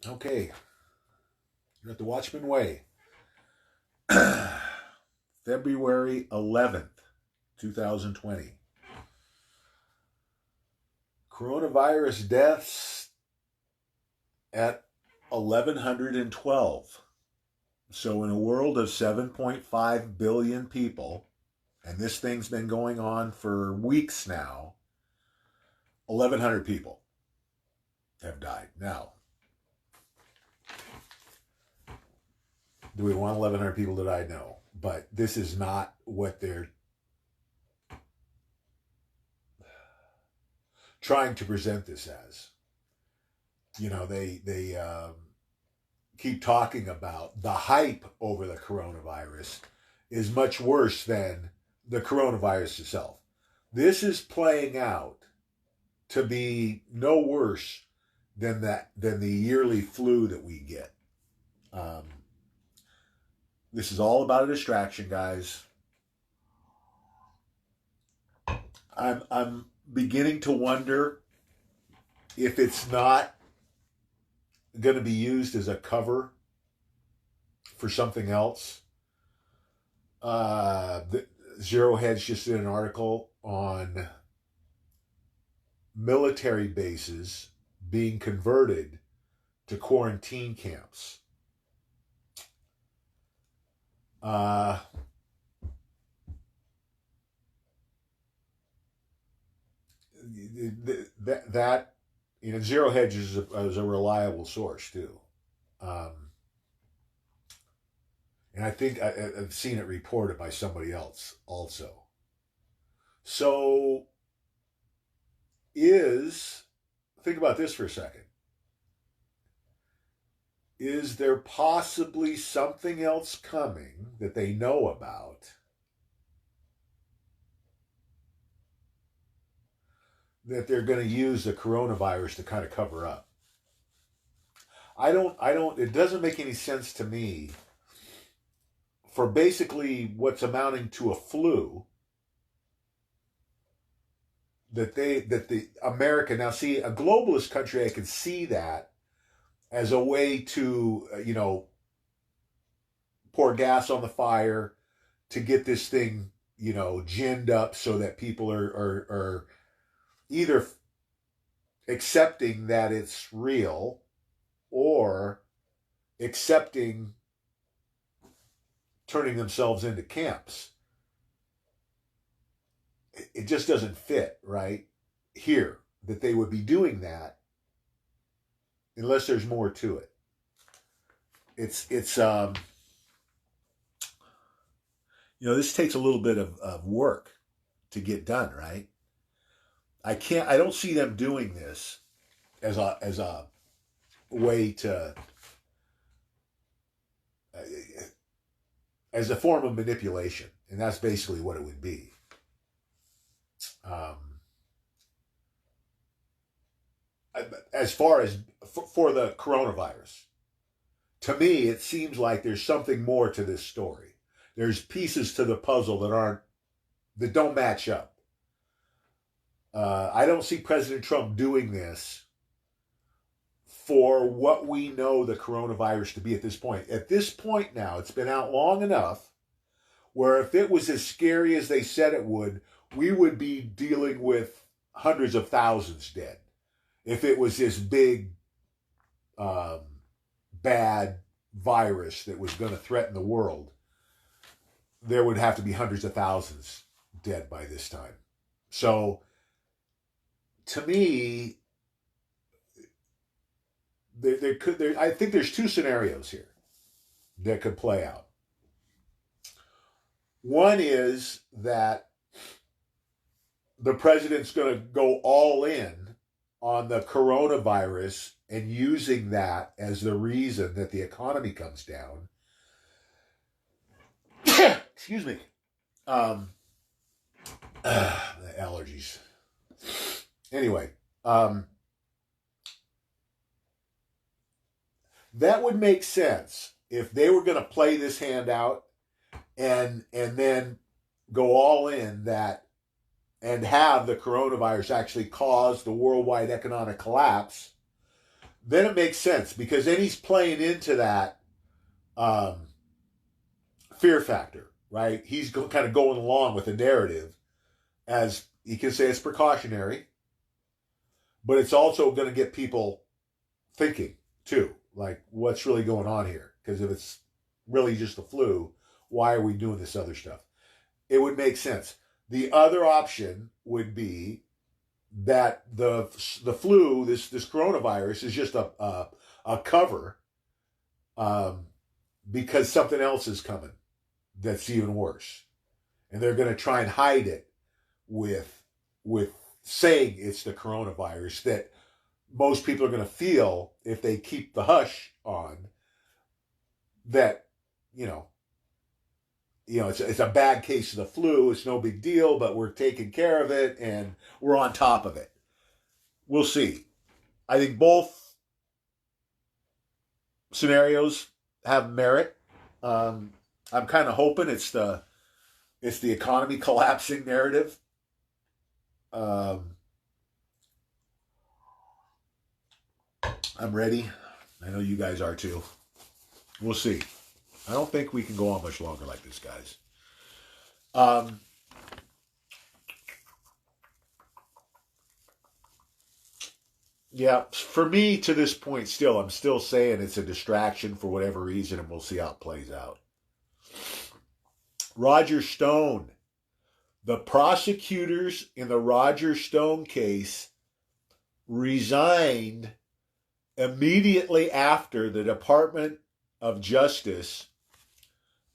Okay, you're at the Watchmen Way. February 11th, 2020. Coronavirus deaths at 1,112. So, in a world of 7.5 billion people, and this thing's been going on for weeks now, 1,100 people have died. Now, do we want 1,100 people to die? No. But this is not what they're trying to present this as. They keep talking about the hype over the coronavirus is much worse than the coronavirus itself. This is playing out to be no worse than the yearly flu that we get. Um, this is all about a distraction, guys. I'm beginning to wonder if it's not going to be used as a cover for something else. Zero Hedge just did an article on military bases being converted to quarantine camps. Uh, that Zero Hedge is a reliable source too. Um, and I think I've seen it reported by somebody else also. So, think about this for a second. Is there possibly something else coming that they know about that they're going to use the coronavirus to kind of cover up? It doesn't make any sense to me for basically what's amounting to a flu that the America, now see, a globalist country, I can see that as a way to pour gas on the fire to get this thing ginned up so that people are either accepting that it's real or accepting turning themselves into camps. It just doesn't fit right here that they would be doing that unless there's more to it. It's this takes a little bit of work to get done, right? I don't see them doing this as a way to as a form of manipulation, and that's basically what it would be. Um, as far as for the coronavirus, to me, it seems like there's something more to this story. There's pieces to the puzzle that don't match up. I don't see President Trump doing this for what we know the coronavirus to be at this point. At this point now, it's been out long enough where if it was as scary as they said it would, we would be dealing with hundreds of thousands dead. If it was this big, bad virus that was going to threaten the world, there would have to be hundreds of thousands dead by this time. So, to me, I think there's two scenarios here that could play out. One is that the president's going to go all in on the coronavirus and using that as the reason that the economy comes down. Excuse me. The allergies. Anyway, that would make sense if they were going to play this hand out and then go all in that and have the coronavirus actually cause the worldwide economic collapse. then it makes sense because then he's playing into that um, fear factor, right? He's kind of going along with the narrative as he can say it's precautionary, but it's also going to get people thinking too, like what's really going on here? Because if it's really just the flu, why are we doing this other stuff? It would make sense. The other option would be that the flu, this coronavirus, is just a cover because something else is coming that's even worse, and they're going to try and hide it with saying it's the coronavirus that most people are going to feel if they keep the hush on that you know it's a bad case of the flu. It's no big deal, but we're taking care of it and we're on top of it. We'll see. I think both scenarios have merit. I'm kind of hoping it's the economy collapsing narrative. I'm ready. I know you guys are too. We'll see. I don't think we can go on much longer like this, guys. Yeah, for me to this point still, I'm still saying it's a distraction for whatever reason, and we'll see how it plays out. Roger Stone. The prosecutors in the Roger Stone case resigned immediately after the Department of Justice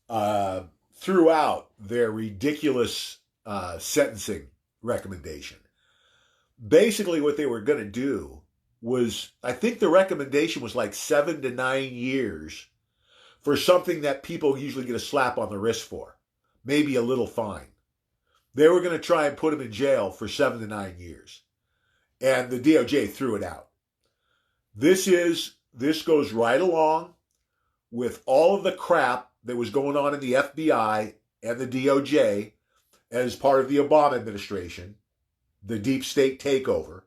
threw out their ridiculous sentencing recommendation. Basically, what they were going to do was, I think the recommendation was like 7 to 9 years for something that people usually get a slap on the wrist for, maybe a little fine. They were going to try and put him in jail for 7 to 9 years. And the DOJ threw it out. This goes right along with all of the crap that was going on in the FBI and the DOJ as part of the Obama administration, the deep state takeover.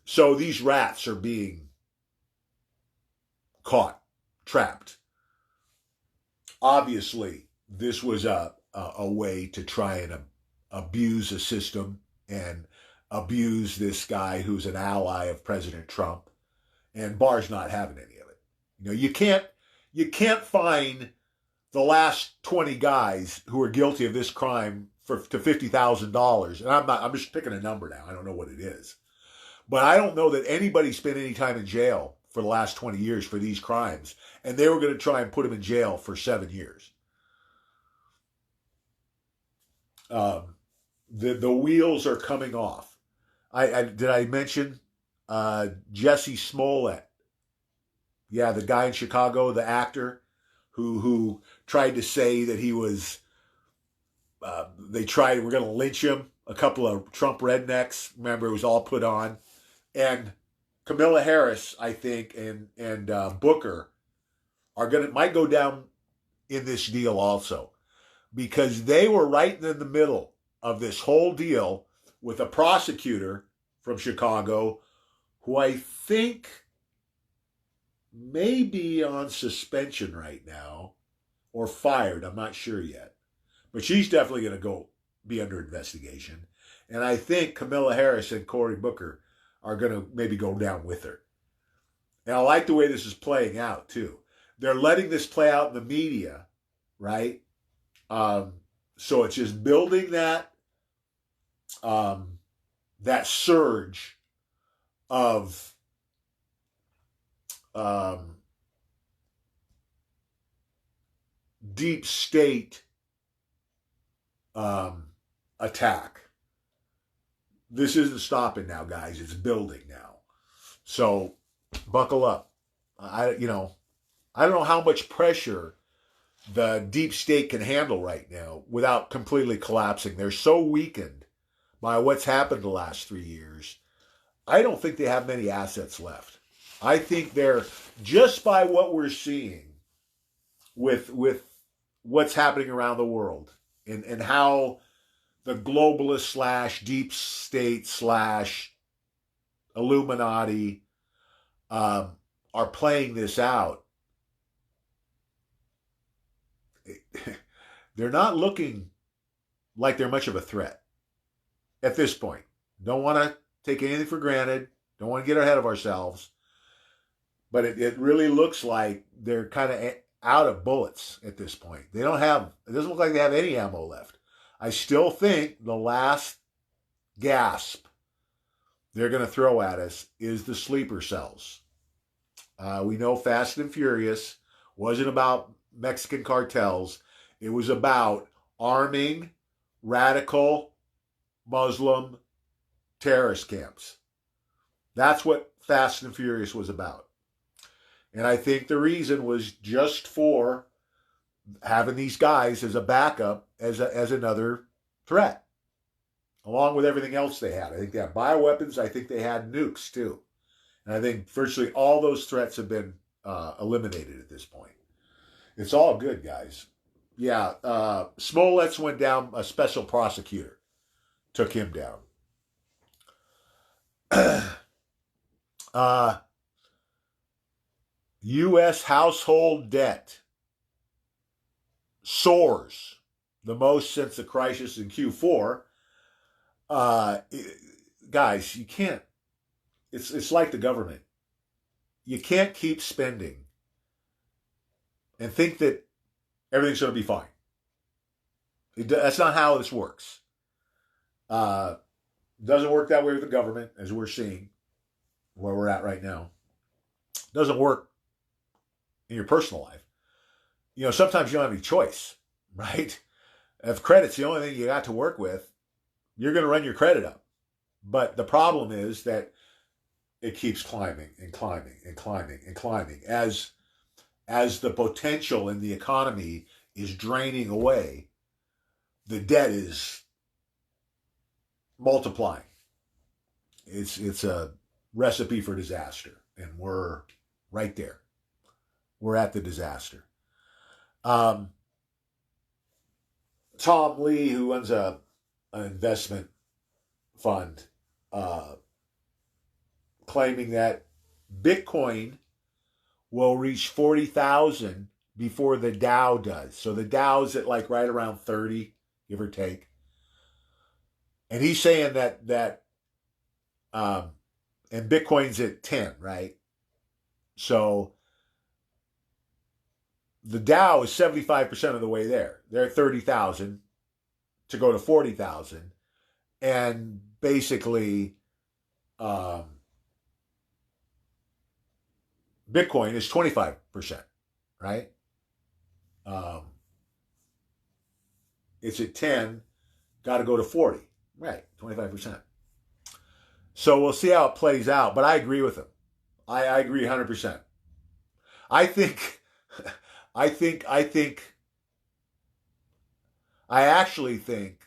So these rats are being caught, trapped. Obviously, this was a way to try and abuse a system and abuse this guy who's an ally of President Trump. And Barr's not having any of it. You can't find the last 20 guys who are guilty of this crime to $50,000. And I'm just picking a number now. I don't know what it is. But I don't know that anybody spent any time in jail for the last 20 years for these crimes. And they were going to try and put him in jail for 7 years. The wheels are coming off. Did I mention Jesse Smollett? Yeah, the guy in Chicago, the actor who tried to say that he was. We're going to lynch him. A couple of Trump rednecks. Remember, it was all put on. And Kamala Harris, I think, and Booker might go down in this deal also, because they were right in the middle of this whole deal with a prosecutor from Chicago who I think may be on suspension right now or fired. I'm not sure yet. But she's definitely going to be under investigation. And I think Kamala Harris and Cory Booker are going to maybe go down with her. And I like the way this is playing out, too. They're letting this play out in the media, right? So it's just building that surge of deep state attack. This isn't stopping now, guys. It's building now. So buckle up. I don't know how much pressure the deep state can handle right now without completely collapsing. They're so weakened by what's happened the last 3 years. I don't think they have many assets left. I think they're, just by what we're seeing with what's happening around the world and how the globalist / deep state / Illuminati are playing this out, they're not looking like they're much of a threat at this point. Don't want to take anything for granted. Don't want to get ahead of ourselves. But it really looks like they're kind of out of bullets at this point. They don't have, it doesn't look like they have any ammo left. I still think the last gasp they're going to throw at us is the sleeper cells. We know Fast and Furious wasn't about Mexican cartels. It was about arming radical Muslim terrorist camps. That's what Fast and Furious was about. And I think the reason was just for having these guys as a backup, as another threat, along with everything else they had. I think they had bioweapons. I think they had nukes too. And I think virtually all those threats have been eliminated at this point. It's all good, guys. Yeah, Smollett's went down. A special prosecutor took him down. U.S. household debt soars the most since the crisis in Q4. Guys, you can't. It's like the government. You can't keep spending and think that everything's going to be fine. That's not how this works. Doesn't work that way with the government, as we're seeing where we're at right now. Doesn't work in your personal life. You know, sometimes you don't have any choice, right? If credit's the only thing you got to work with, you're going to run your credit up. But the problem is that it keeps climbing and climbing and climbing and climbing as the potential in the economy is draining away. The debt is multiplying. It's a recipe for disaster, and we're right there. We're at the disaster. Tom Lee, who runs an investment fund, claiming that Bitcoin will reach 40,000 before the Dow does. So the Dow's at like right around 30, give or take. And he's saying that and Bitcoin's at 10, right? So the Dow is 75% of the way there. They're at 30,000 to go to 40,000. And basically, Bitcoin is 25%, right? It's at 10, got to go to 40, right? 25%. So we'll see how it plays out, but I agree with him. I agree 100%. I actually think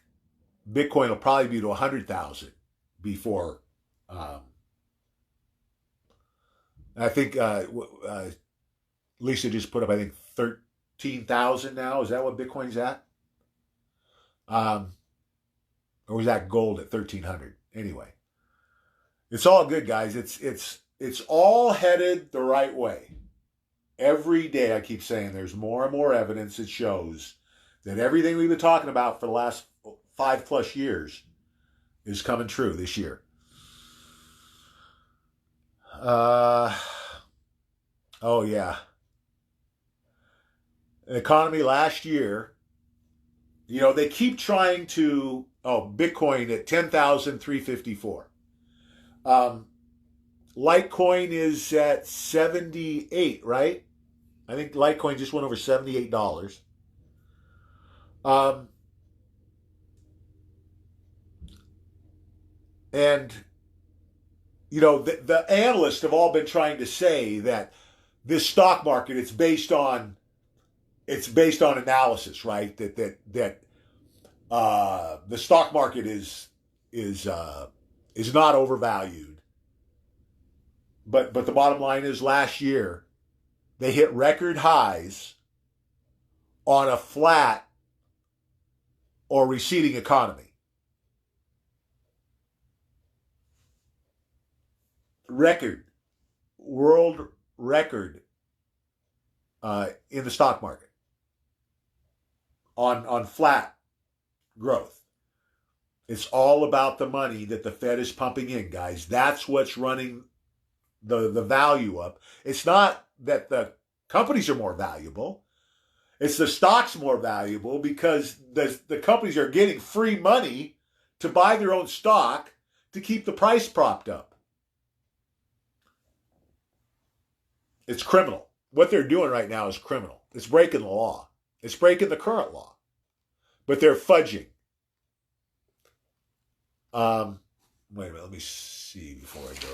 Bitcoin will probably be to 100,000 before. I think Lisa just put up, I think, 13,000 now. Is that what Bitcoin's at? Or was that gold at 1,300? Anyway, it's all good, guys. It's all headed the right way. Every day I keep saying there's more and more evidence that shows that everything we've been talking about for the last 5+ years is coming true this year. Oh yeah. The economy last year, you know, they keep trying to, Bitcoin at 10,354. Litecoin is at 78, right? I think Litecoin just went over $78. And you know, the analysts have all been trying to say that this stock market, it's based on analysis, right? That the stock market is not overvalued. But the bottom line is, last year they hit record highs on a flat or receding economy. Record world record in the stock market on flat growth. It's all about the money that the Fed is pumping in, guys. That's what's running the value up. It's not that the companies are more valuable. It's the stocks more valuable because the companies are getting free money to buy their own stock to keep the price propped up. It's criminal. What they're doing right now is criminal. It's breaking the law. It's breaking the current law. But they're fudging. Wait a minute. Let me see before I go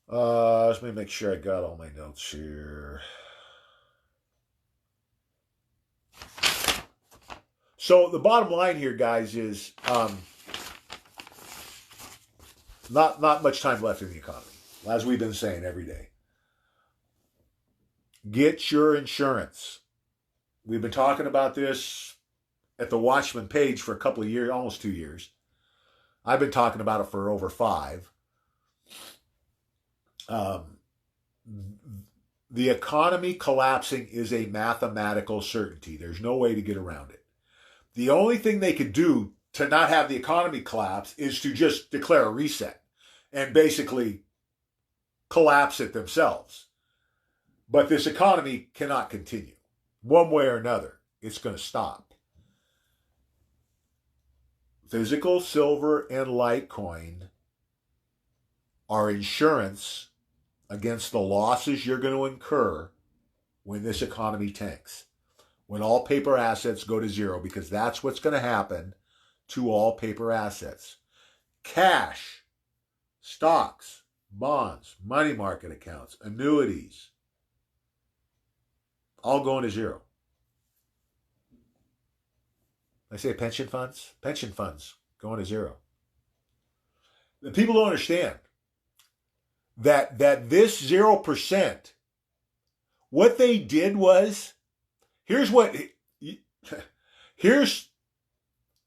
there. Let me make sure I got all my notes here. So the bottom line here, guys, is not much time left in the economy, as we've been saying every day. Get your insurance. We've been talking about this at the Watchmen page for a couple of years, almost 2 years. I've been talking about it for over 5. The economy collapsing is a mathematical certainty. There's no way to get around it. The only thing they could do to not have the economy collapse is to just declare a reset and basically collapse it themselves. But this economy cannot continue. One way or another, it's going to stop. Physical silver and Litecoin are insurance against the losses you're going to incur when this economy tanks. When all paper assets go to zero, because that's what's going to happen to all paper assets. Cash, stocks, bonds, money market accounts, annuities, all going to zero. I say pension funds? Pension funds going to zero. The people don't understand that this 0%, what they did was, here's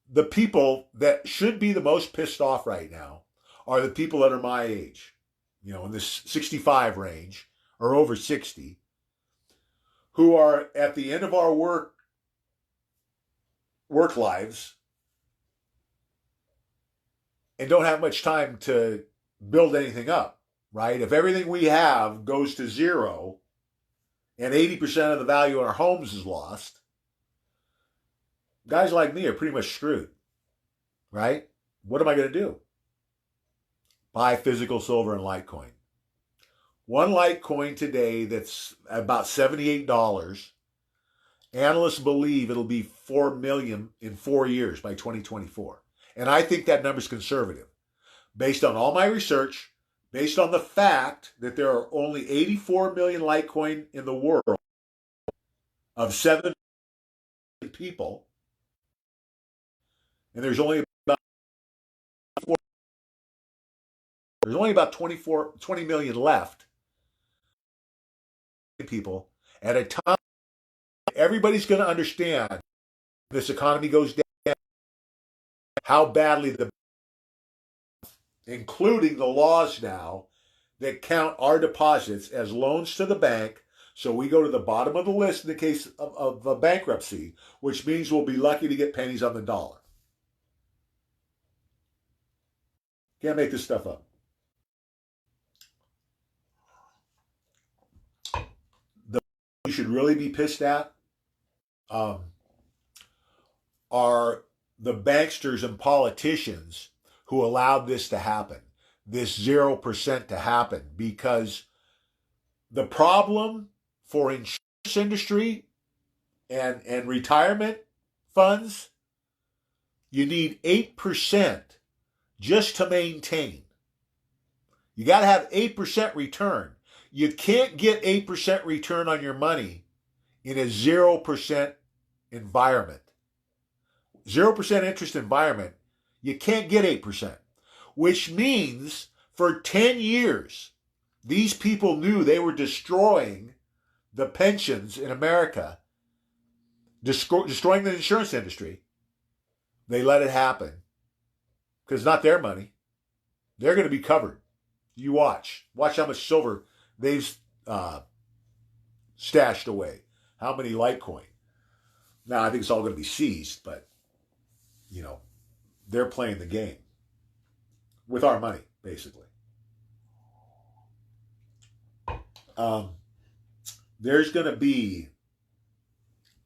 the people that should be the most pissed off right now are the people that are my age, in this 65 range or over 60, who are at the end of our work lives and don't have much time to build anything up, right? If everything we have goes to zero and 80% of the value in our homes is lost, guys like me are pretty much screwed, right? What am I going to do? Buy physical silver and Litecoin. One Litecoin today that's about $78. Analysts believe it'll be 4 million in 4 years by 2024. And I think that number's conservative. Based on all my research, based on the fact that there are only 84 million Litecoin in the world of 7 million people, and there's only about 20 million left people at a time. Everybody's going to understand this economy goes down, how badly including the laws now that count our deposits as loans to the bank. So we go to the bottom of the list in the case of a bankruptcy, which means we'll be lucky to get pennies on the dollar. Can't make this stuff up. The you should really be pissed at are the banksters and politicians who allowed this to happen, this 0% to happen, because the problem for insurance industry and retirement funds, you need 8% just to maintain. You got to have 8% return. You can't get 8% return on your money in a 0% environment. 0% interest environment, you can't get 8%, which means for 10 years, these people knew they were destroying the pensions in America, destroying the insurance industry. They let it happen because it's not their money. They're going to be covered. You watch how much silver they've uh, stashed away, how many Litecoin. Now I think it's all going to be seized, but you know they're playing the game with our money, basically. Um, there's going to be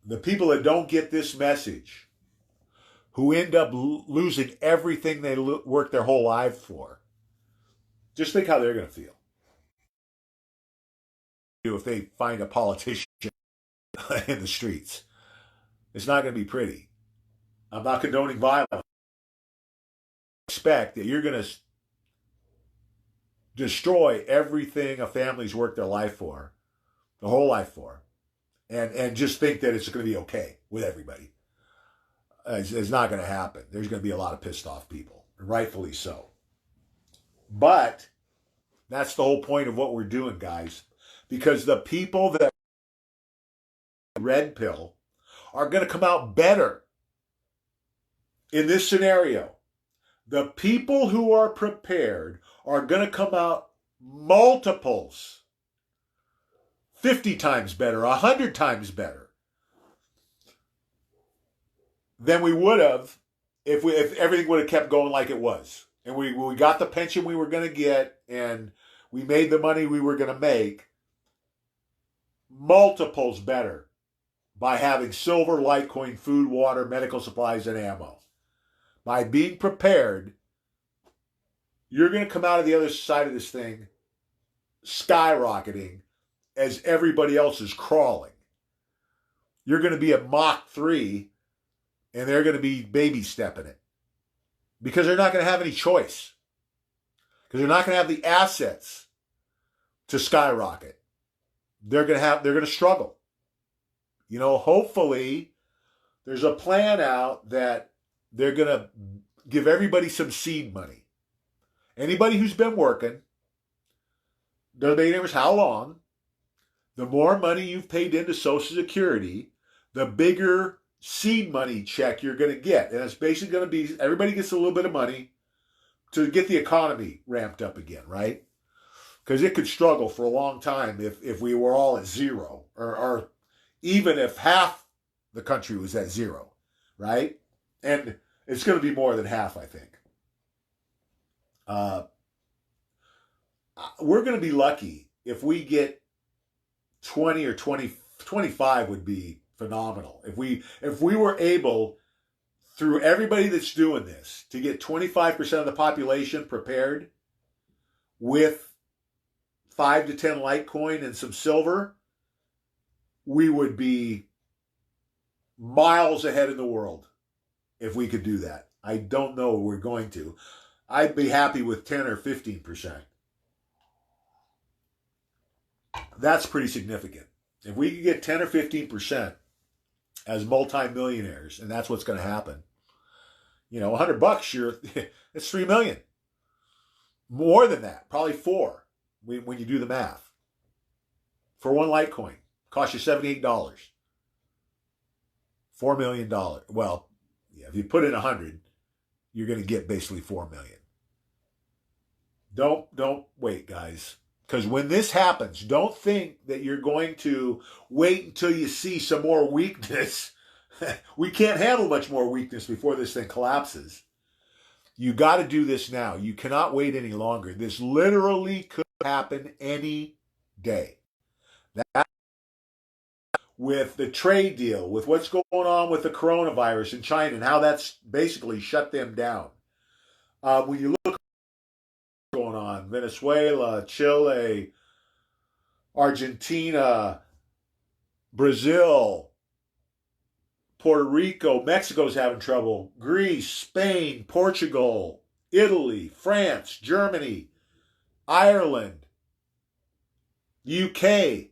the people that don't get this message who end up losing everything they worked their whole life for. Just think how they're going to feel if they find a politician in the streets. It's not going to be pretty. I'm not condoning violence. I expect that you're going to destroy everything a family's worked their life for, the whole life for, and just think that it's going to be okay with everybody. It's not going to happen. There's going to be a lot of pissed off people, rightfully so. But that's the whole point of what we're doing, guys, because the people that red pill are going to come out better in this scenario. The people who are prepared are going to come out multiples, 50 times better, 100 times better than we would have if everything would have kept going like it was. And we got the pension we were going to get, and we made the money we were going to make multiples better by having silver, Litecoin, food, water, medical supplies, and ammo. By being prepared, you're going to come out of the other side of this thing skyrocketing as everybody else is crawling. You're going to be at Mach 3, and they're going to be baby stepping it. Because they're not going to have any choice. Because they're not going to have the assets to skyrocket. They're going to struggle. You know, hopefully there's a plan out that they're going to give everybody some seed money. Anybody who's been working, doesn't make any difference how long, the more money you've paid into Social Security, the bigger seed money check you're going to get. And it's basically going to be, everybody gets a little bit of money to get the economy ramped up again, right? Because it could struggle for a long time if we were all at zero, or even if half the country was at zero, right? And it's going to be more than half, I think. We're going to be lucky if we get 20 or 20, 25 would be phenomenal. If we were able, through everybody that's doing this, to get 25% of the population prepared with 5 to 10 Litecoin and some silver, we would be miles ahead in the world if we could do that. I don't know we're going to. I'd be happy with 10 or 15%. That's pretty significant. If we could get 10 or 15% as multimillionaires, and that's what's going to happen. You know, $100, it's 3 million. More than that, probably 4 when you do the math. For one Litecoin, cost you $78. $4 million. Well, yeah, if you put in 100, you're going to get basically 4 million. Don't wait, guys. Because when this happens, don't think that you're going to wait until you see some more weakness. We can't handle much more weakness before this thing collapses. You got to do this now. You cannot wait any longer. This literally could happen any day. That, with the trade deal, with what's going on with the coronavirus in China and how that's basically shut them down. When you look going on, Venezuela, Chile, Argentina, Brazil, Puerto Rico, Mexico's having trouble, Greece, Spain, Portugal, Italy, France, Germany, Ireland, UK,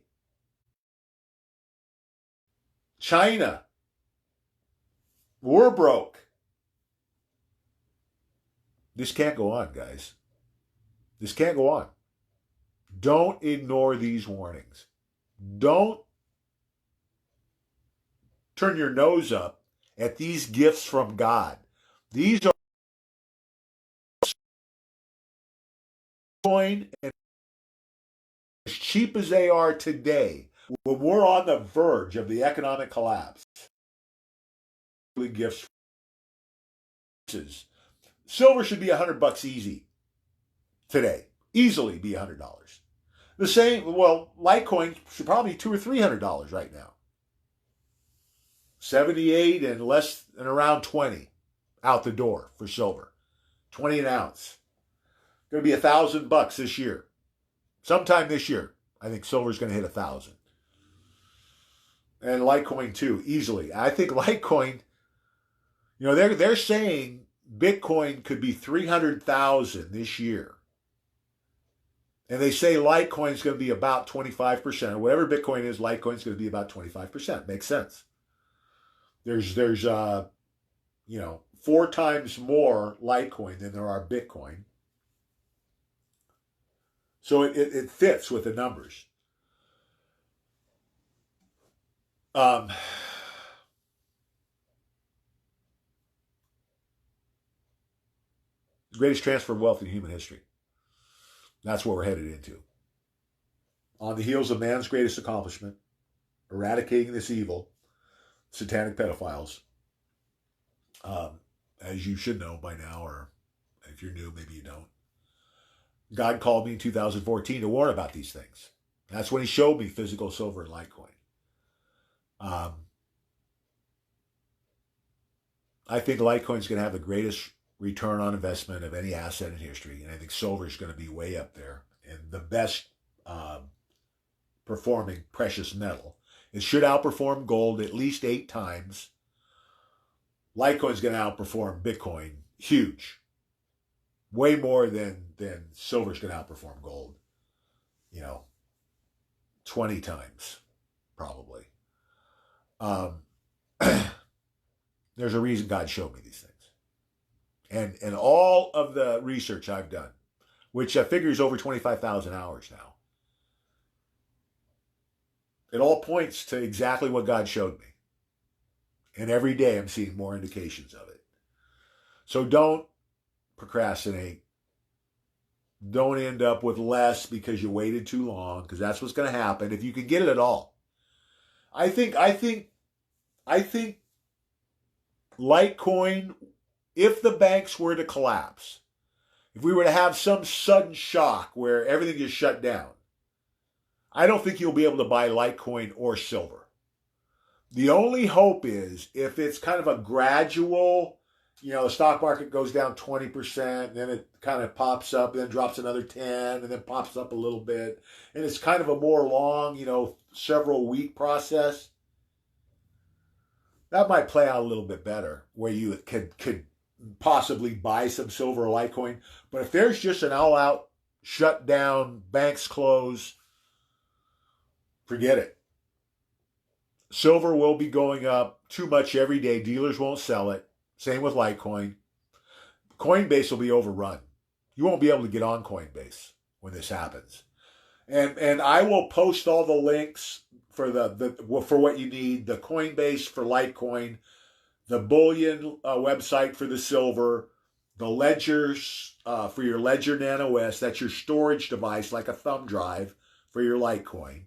China. We're broke. This can't go on, guys. This can't go on. Don't ignore these warnings. Don't turn your nose up at these gifts from God. These are Bitcoin, and as cheap as they are today, when we're on the verge of the economic collapse, gifts, silver should be $100 easy today. Easily be $100. The same, well, Litecoin should probably be $200 or $300 right now. 78 and less than around 20 out the door for silver. 20 an ounce. Going to be $1,000 this year. Sometime this year, I think silver's going to hit 1,000. And Litecoin too, easily. I think Litecoin, they're saying Bitcoin could be 300,000 this year. And they say Litecoin's going to be about 25%. Whatever Bitcoin is, Litecoin's going to be about 25%. Makes sense. There's 4 times more Litecoin than there are Bitcoin. So it fits with the numbers. Greatest transfer of wealth in human history. That's what we're headed into. On the heels of man's greatest accomplishment, eradicating this evil, satanic pedophiles. As you should know by now, or if you're new, maybe you don't. God called me in 2014 to warn about these things. That's when he showed me physical silver and Litecoin. I think Litecoin's going to have the greatest return on investment of any asset in history, and I think silver is going to be way up there and the best performing precious metal. It should outperform gold at least 8 times. Litecoin's going to outperform Bitcoin huge, way more than silver's going to outperform gold. 20 times probably. There's a reason God showed me these things. And all of the research I've done, which I figure is over 25,000 hours now, it all points to exactly what God showed me. And every day I'm seeing more indications of it. So don't procrastinate. Don't end up with less because you waited too long, because that's what's going to happen if you can get it at all. I think Litecoin, if the banks were to collapse, if we were to have some sudden shock where everything is shut down, I don't think you'll be able to buy Litecoin or silver. The only hope is if it's kind of a gradual, the stock market goes down 20%, and then it kind of pops up, and then drops another 10, and then pops up a little bit. And it's kind of a more long, several week process. That might play out a little bit better, where you could possibly buy some silver or Litecoin. But if there's just an all-out shutdown, banks close, forget it. Silver will be going up too much every day. Dealers won't sell it. Same with Litecoin. Coinbase will be overrun. You won't be able to get on Coinbase when this happens. And I will post all the links for for what you need. The Coinbase for Litecoin, the Bullion website for the silver, the ledgers for your Ledger Nano S. That's your storage device, like a thumb drive for your Litecoin.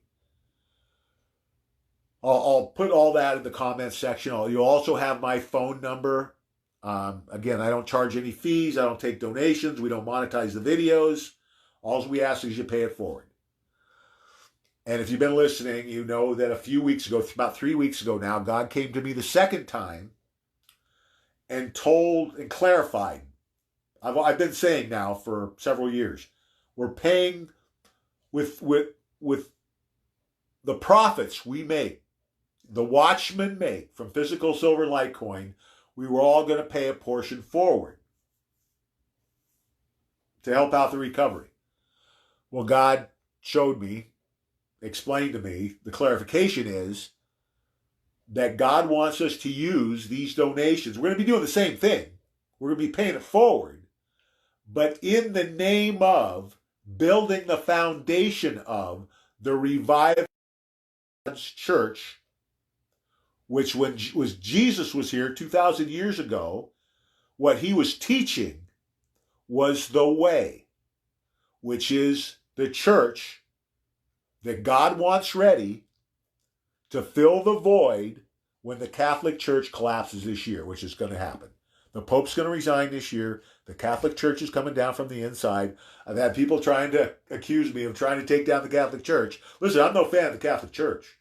I'll put all that in the comments section. You'll also have my phone number. Again, I don't charge any fees. I don't take donations. We don't monetize the videos. All we ask is you pay it forward. And if you've been listening, you know that a few weeks ago, about 3 weeks ago now, God came to me the second time and told and clarified. I've been saying now for several years, we're paying with the profits we make, the Watchmen make from physical silver and Litecoin, we were all going to pay a portion forward to help out the recovery. Well, God showed me, explained to me, the clarification is that God wants us to use these donations. We're going to be doing the same thing. We're going to be paying it forward, but in the name of building the foundation of the revived church, which when Jesus was here 2,000 years ago, what he was teaching was the way. which is the church that God wants ready to fill the void when the Catholic Church collapses this year, which is going to happen. The Pope's going to resign this year. The Catholic Church is coming down from the inside. I've had people trying to accuse me of trying to take down the Catholic Church. Listen, I'm no fan of the Catholic Church,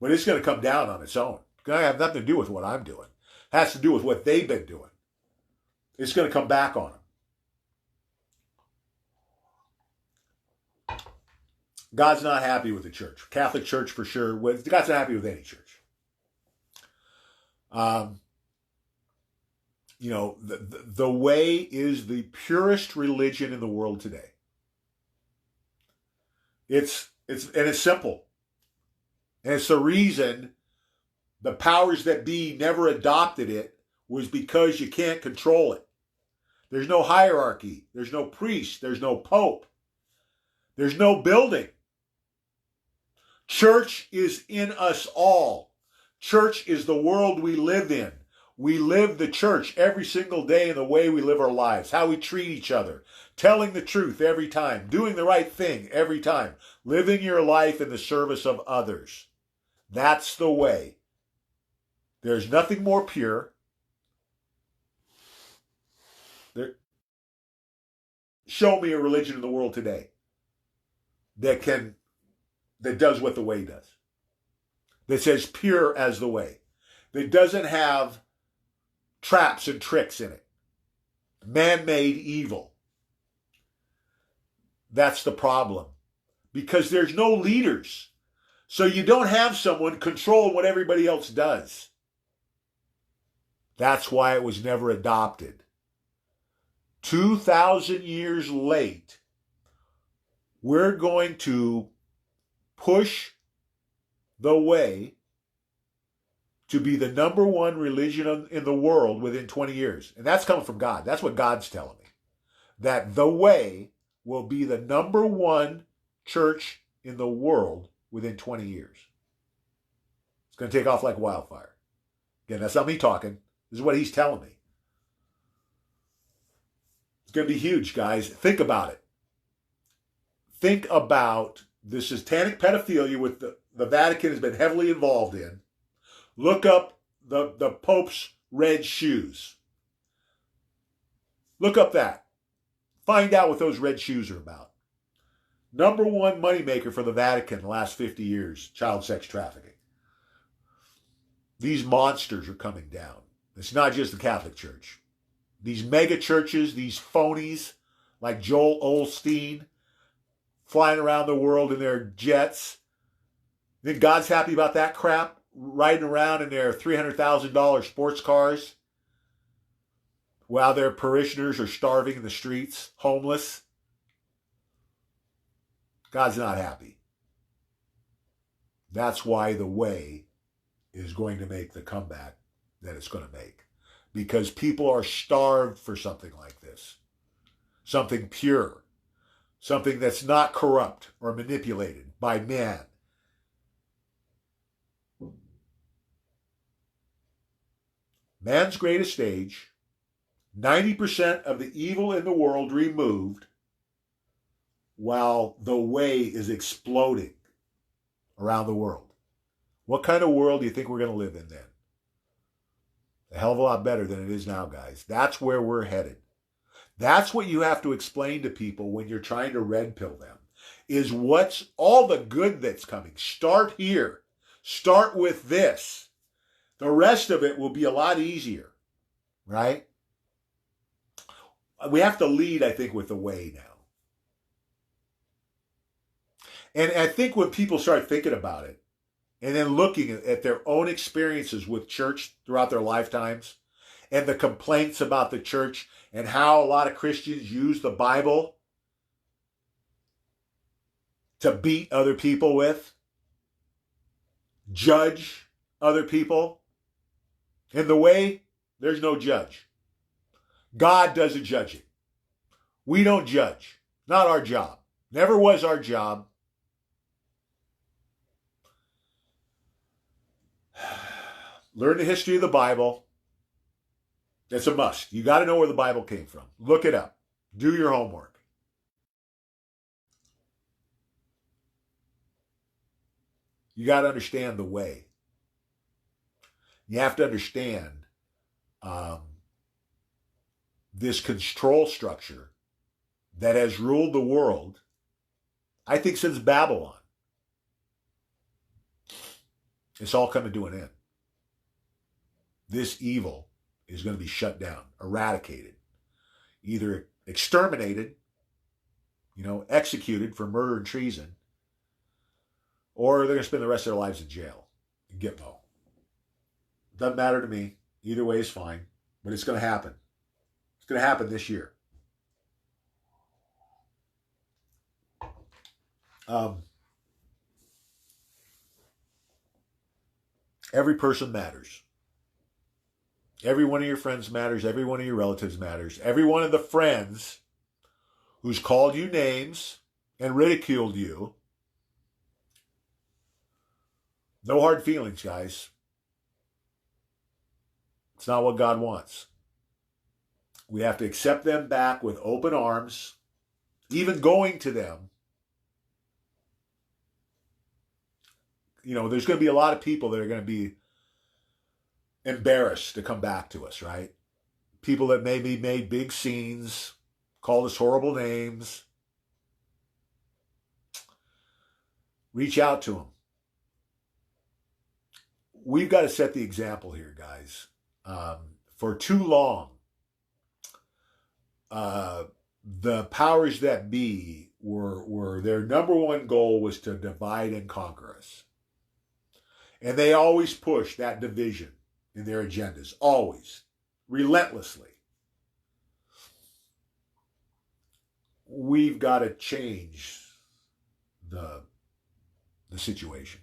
but it's going to come down on its own. It's going to have nothing to do with what I'm doing. It has to do with what they've been doing. It's going to come back on them. God's not happy with the church. Catholic Church for sure. God's not happy with any church. The way is the purest religion in the world today. It's simple. And it's the reason the powers that be never adopted it was because you can't control it. There's no hierarchy. There's no priest. There's no pope. There's no building. Church is in us all. Church is the world we live in. We live the church every single day in the way we live our lives, how we treat each other, telling the truth every time, doing the right thing every time, living your life in the service of others. That's the way. There's nothing more pure. Show me a religion in the world today that does what the way does. That says pure as the way. That doesn't have traps and tricks in it. Man-made evil. That's the problem. Because there's no leaders. So you don't have someone controlling what everybody else does. That's why it was never adopted. 2,000 years late, we're going to push the way to be the number one religion in the world within 20 years. And that's coming from God. That's what God's telling me. That the way will be the number one church in the world within 20 years. It's going to take off like wildfire. Again, that's not me talking. This is what he's telling me. It's going to be huge, guys. Think about it. Think about the satanic pedophilia with the Vatican has been heavily involved in. Look up the Pope's red shoes. Look up that. Find out what those red shoes are about. Number one moneymaker for the Vatican the last 50 years, child sex trafficking. These monsters are coming down. It's not just the Catholic Church. These mega churches, these phonies like Joel Osteen, flying around the world in their jets. Think God's happy about that crap? Riding around in their $300,000 sports cars while their parishioners are starving in the streets, homeless. God's not happy. That's why the way is going to make the comeback that it's going to make. Because people are starved for something like this. Something pure. Something that's not corrupt or manipulated by man. Man's greatest age, 90% of the evil in the world removed, while the way is exploding around the world. What kind of world do you think we're going to live in then? A hell of a lot better than it is now, guys. That's where we're headed. That's what you have to explain to people when you're trying to red pill them, is what's all the good that's coming. Start here. Start with this. The rest of it will be a lot easier, right? We have to lead, I think, with the way now. And I think when people start thinking about it, and then looking at their own experiences with church throughout their lifetimes, and the complaints about the church, and how a lot of Christians use the Bible to beat other people with, judge other people. In the way, there's no judge. God does the judging. We don't judge. Not our job. Never was our job. Learn the history of the Bible. It's a must. You got to know where the Bible came from. Look it up. Do your homework. You got to understand the way. You have to understand this control structure that has ruled the world, I think, since Babylon. It's all coming to an end. This evil is going to be shut down, eradicated, either exterminated, executed for murder and treason, or they're going to spend the rest of their lives in jail in Gitmo. Doesn't matter to me. Either way is fine, but it's going to happen. It's going to happen this year. Every person matters. Every one of your friends matters. Every one of your relatives matters. Every one of the friends who's called you names and ridiculed you. No hard feelings, guys. It's not what God wants. We have to accept them back with open arms, even going to them. There's going to be a lot of people that are going to be embarrassed to come back to us, right? People that maybe made big scenes, called us horrible names. Reach out to them. We've got to set the example here, guys. For too long, the powers that be were their number one goal was to divide and conquer us. And they always push that division in their agendas, always, relentlessly. We've got to change the situation.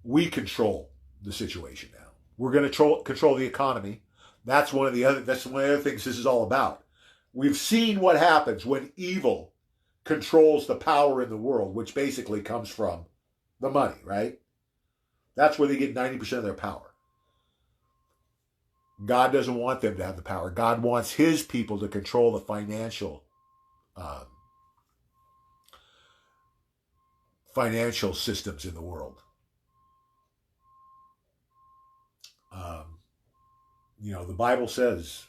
We control the situation now. We're going to control the economy. That's one of the other things this is all about. We've seen what happens when evil controls the power in the world, which basically comes from the money, right? That's where they get 90% of their power. God doesn't want them to have the power. God wants his people to control the financial systems in the world. The Bible says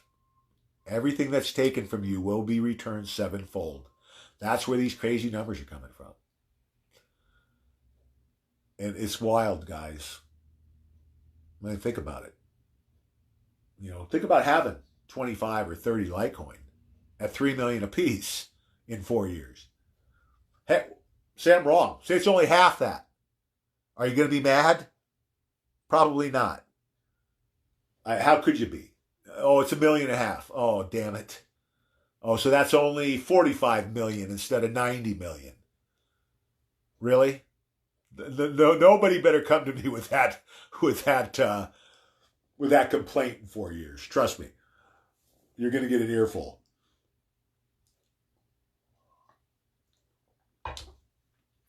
everything that's taken from you will be returned sevenfold. That's where these crazy numbers are coming from. And it's wild, guys. I mean, think about it. Think about having 25 or 30 Litecoin at $3 million a piece in 4 years. Hey, say I'm wrong. Say it's only half that. Are you going to be mad? Probably not. How could you be? Oh, it's $1.5 million. Oh, damn it. Oh, so that's only 45 million instead of 90 million. Really? Nobody better come to me with that complaint in 4 years. Trust me. You're going to get an earful.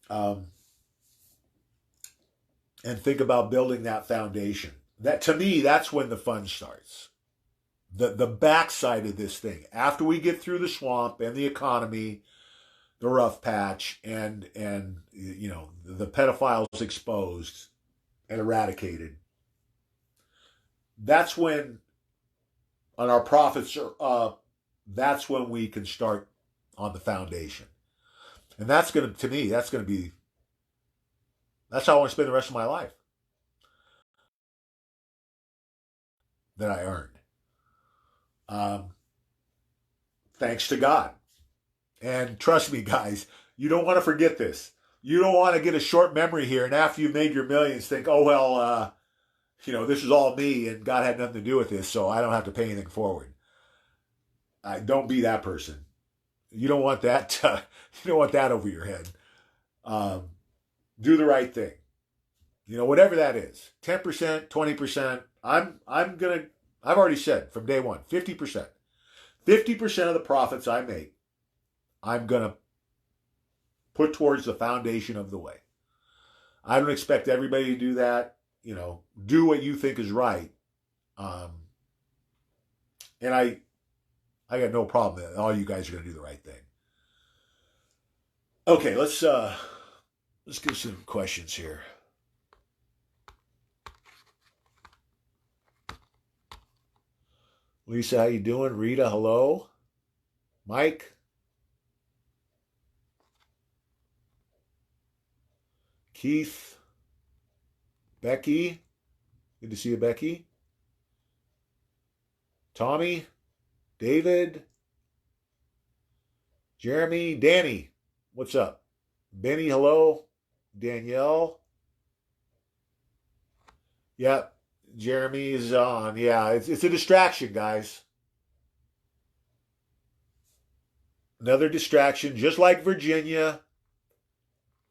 And think about building that foundation. That, to me, that's when the fun starts. The backside of this thing. After we get through the swamp and the economy, the rough patch, and the pedophiles exposed and eradicated, that's when, and our profits are up, that's when we can start on the foundation. And that's going to be, that's how I want to spend the rest of my life that I earned. Thanks to God. And trust me, guys, you don't want to forget this. You don't want to get a short memory here, and after you made your millions, think, oh, well, this is all me, and God had nothing to do with this, so I don't have to pay anything forward. Don't be that person. You don't want that. You don't want that over your head. Do the right thing. Whatever that is, 10%, 20%. I've already said from day one, 50%. 50% of the profits I make, I'm going to put towards the foundation of the way. I don't expect everybody to do that. Do what you think is right. And I got no problem that all you guys are going to do the right thing. Okay, let's Let's get some questions here. Lisa, how you doing? Rita, hello. Mike, Keith, Becky. Good to see you, Becky. Tommy, David, Jeremy, Danny. What's up? Benny, hello. Danielle. Yep. Jeremy is on. Yeah, it's a distraction, guys. Another distraction, just like Virginia,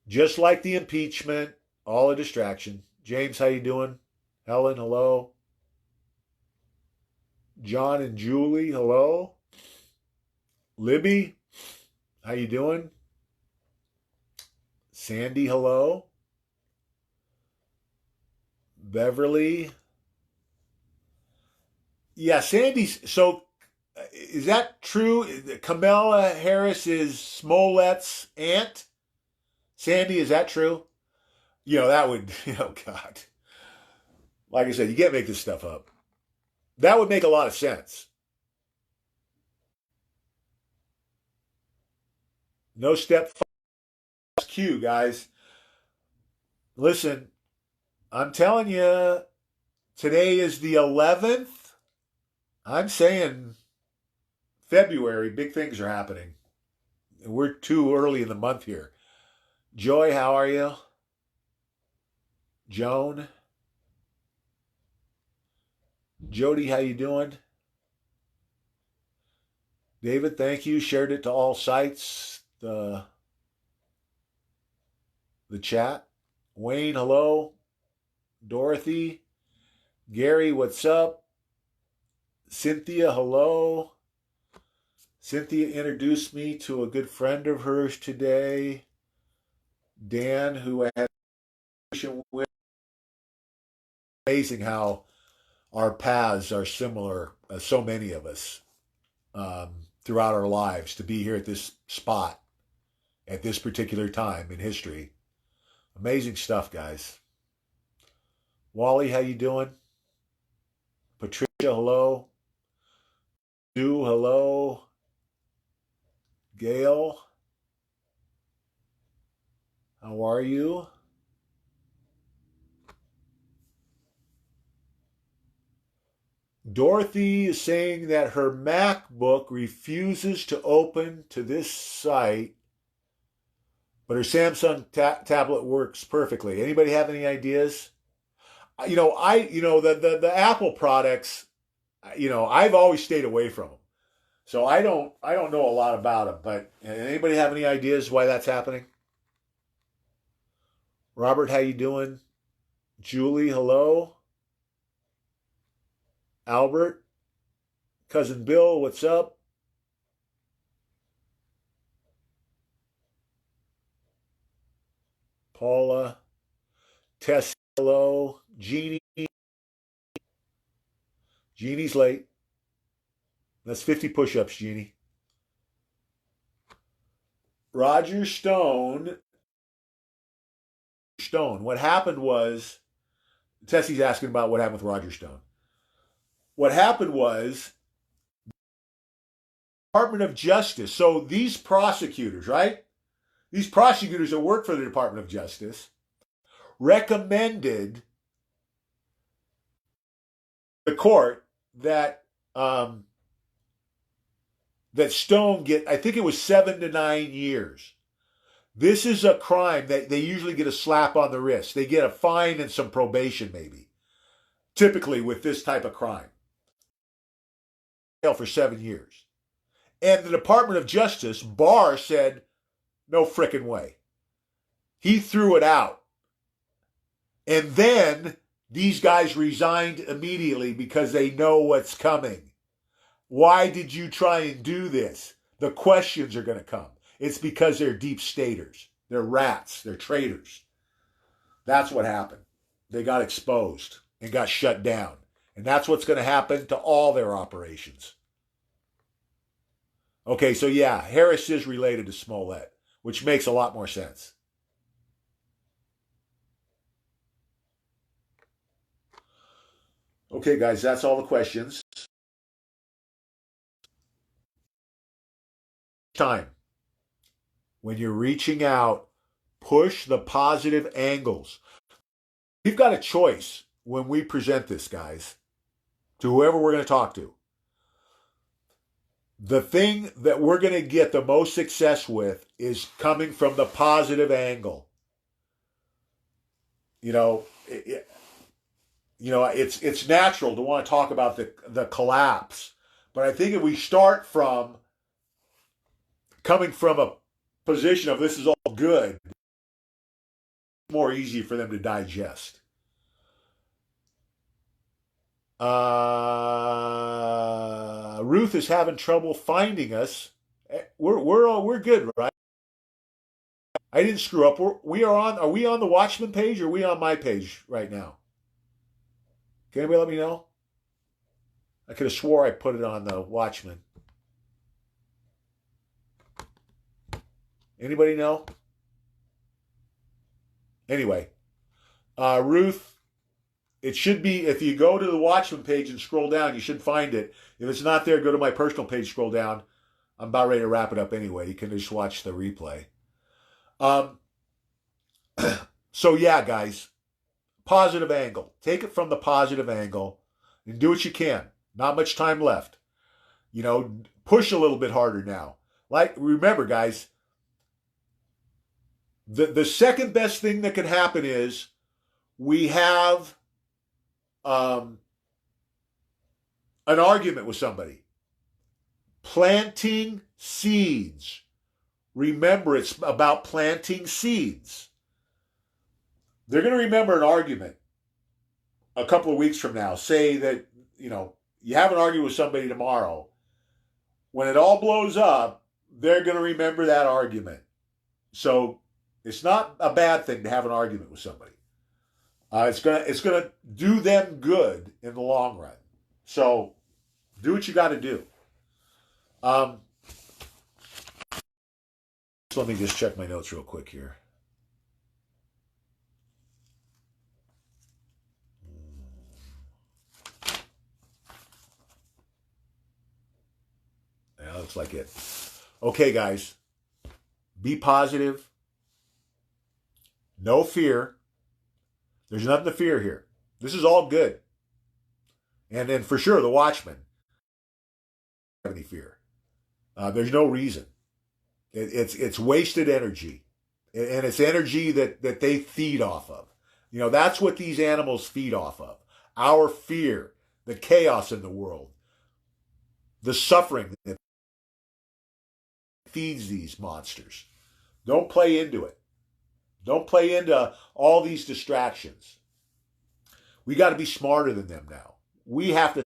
just like the impeachment, all a distraction. James, how you doing? Helen, hello. John and Julie, hello. Libby, how you doing? Sandy, hello. Beverly. Yeah, Sandy's. So, is that true? Kamala Harris is Smollett's aunt? Sandy, is that true? That would, God. Like I said, you can't make this stuff up. That would make a lot of sense. No step Q, guys. Listen, I'm telling you, today is the 11th. I'm saying February, big things are happening. We're too early in the month here. Joy, how are you? Joan? Jody, how you doing? David, thank you. Shared it to all sites. The chat. Wayne, hello. Dorothy. Gary, what's up? Cynthia, hello. Cynthia introduced me to a good friend of hers today. Dan, who I had with. Amazing how our paths are similar, so many of us, throughout our lives, to be here at this spot at this particular time in history. Amazing stuff, guys. Wally, how you doing? Patricia, hello. Sue, hello. Gail, how are you? Dorothy is saying that her MacBook refuses to open to this site, but her Samsung tablet works perfectly. Anybody have any ideas? The Apple products, I've always stayed away from them. So I don't know a lot about them, but anybody have any ideas why that's happening? Robert, how you doing? Julie, hello. Albert, cousin Bill, what's up? Paula, Tess, hello. Jeannie. Jeannie's late. That's 50 push-ups, Jeannie. Roger Stone. What happened was, Tessie's asking about what happened with Roger Stone. What happened was, Department of Justice. So these prosecutors, right? These prosecutors that work for the Department of Justice recommended the court that that Stone get, I think it was 7 to 9 years. This is a crime that they usually get a slap on the wrist. They get a fine and some probation, maybe. Typically with this type of crime. For 7 years. And the Department of Justice, Barr, said, no frickin' way. He threw it out. And then these guys resigned immediately because they know what's coming. Why did you try and do this? The questions are going to come. It's because they're deep staters. They're rats. They're traitors. That's what happened. They got exposed and got shut down. And that's what's going to happen to all their operations. Okay, so yeah, Harris is related to Smollett, which makes a lot more sense. Okay, guys, that's all the questions. Time. When you're reaching out, push the positive angles. We've got a choice when we present this, guys, to whoever we're going to talk to. The thing that we're going to get the most success with is coming from the positive angle. You know, it's natural to want to talk about the collapse, but I think if we start from coming from a position of this is all good, it's more easy for them to digest. Ruth is having trouble finding us. We're good, right? I didn't screw up. We are on. Are we on the Watchmen page or are we on my page right now? Can anybody let me know? I could have swore I put it on the Watchmen. Anybody know? Anyway, Ruth, it should be, if you go to the Watchmen page and scroll down, you should find it. If it's not there, go to my personal page, scroll down. I'm about ready to wrap it up anyway. You can just watch the replay. Um, so yeah, guys, positive angle. Take it from the positive angle and do what you can. Not much time left. You know, push a little bit harder now. Like, remember, guys, the second best thing that can happen is we have an argument with somebody. Planting seeds. Remember, it's about planting seeds. They're going to remember an argument a couple of weeks from now. Say that, you have an argument with somebody tomorrow. When it all blows up, they're going to remember that argument. So it's not a bad thing to have an argument with somebody. It's gonna do them good in the long run. So do what you got to do. So let me just check my notes real quick here. Yeah, looks like it. Okay, guys. Be positive. No fear. There's nothing to fear here. This is all good. And then for sure, the Watchmen don't have any fear. There's no reason. It's wasted energy, and it's energy that they feed off of. That's what these animals feed off of. Our fear, the chaos in the world, the suffering that feeds these monsters. Don't play into it. Don't play into all these distractions. We got to be smarter than them now. We have to,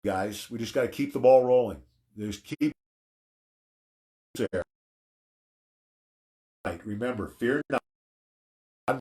guys. We just got to keep the ball rolling. Just keep there. Remember, fear not.